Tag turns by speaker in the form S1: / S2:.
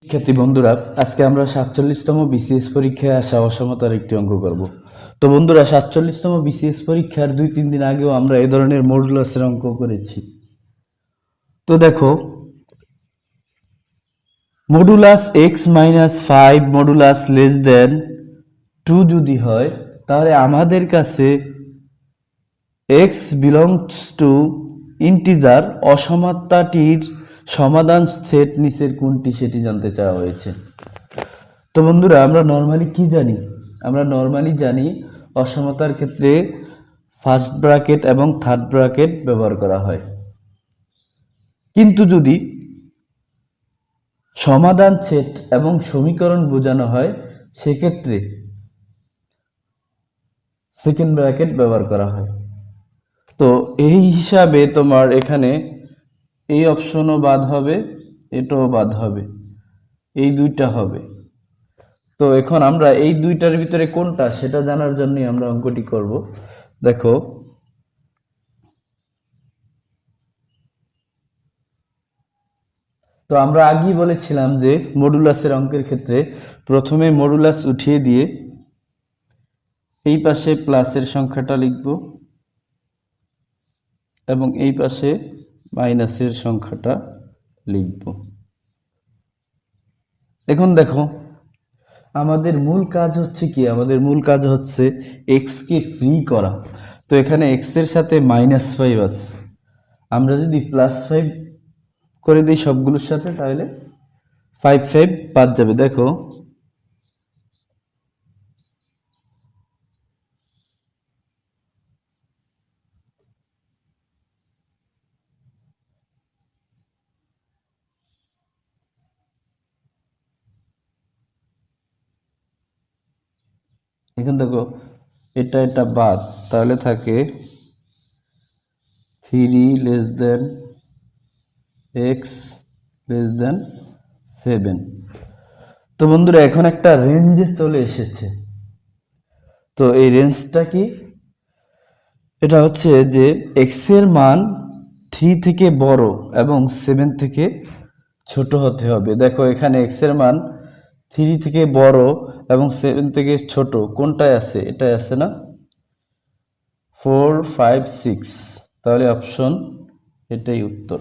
S1: শিক্ষার্থী বন্ধুরা, আজকে আমরা ৪৭তম বিসিএস পরীক্ষায় আসা অসমতার একটি অঙ্ক করব। তো বন্ধুরা, ৪৭তম বিসিএস পরীক্ষার ২-৩ দিন আগেও আমরা এই ধরনের মডুলাসের অঙ্ক করেছি। তো দেখো, modulus x-5 modulus less than 2 যদি হয়, তাহলে আমাদের কাছে x বিলংস টু ইন্টিজার অসমতাটির সমাধান সেট নিচের কোনটি সেটি জানতে চাওয়া হয়েছে। তো বন্ধুরা, আমরা নর্মালি কি জানি? আমরা নর্মালি জানি অসমতার ক্ষেত্রে ফার্স্ট ব্র্যাকেট এবং থার্ড ব্র্যাকেট ব্যবহার করা হয়, কিন্তু যদি সমাধান সেট এবং সমীকরণ বোঝানো হয় সেক্ষেত্রে সেকেন্ড ব্র্যাকেট ব্যবহার করা হয়। তো এই হিসাবে তোমার এখানে এই অপশনও বাদ হবে, এটাও বাদ হবে, এই দুইটা হবে। তো এখন আমরা এই দুইটার ভিতরে কোনটা সেটা জানার জন্যই আমরা অঙ্কটি করব। দেখো, তো আমরা আগেই বলেছিলাম যে মডুলাসের অঙ্কের ক্ষেত্রে প্রথমে মডুলাস উঠিয়ে দিয়ে এই পাশে প্লাসের সংখ্যাটা লিখব এবং এই পাশে মাইনাসের সংখ্যাটা লিখব। এখন দেখো, আমাদের মূল কাজ হচ্ছে কি? আমাদের মূল কাজ হচ্ছে এক্সকে ফ্রি করা। তো এখানে এক্স এর সাথে -5 আছে, আমরা যদি +5 করে দিই সবগুলোর সাথে, তাহলে 5 বাদ যাবে। দেখো, এখন দেখো, এটা বাদ, তাহলে থাকে 3 less than x less than 7। তো বন্ধুরা, এখন একটা রেঞ্জে চলে এসেছে। তো এই রেঞ্জটা কি? এটা হচ্ছে যে x এর মান 3 থেকে বড় এবং 7 থেকে ছোট হতে হবে। দেখো, এখানে x এর মান 3 থেকে বড় এবং 7 থেকে ছোট কোনটায় আছে? এটাই আছে না? 4, 5, 6। তাহলে অপশন এটাই উত্তর।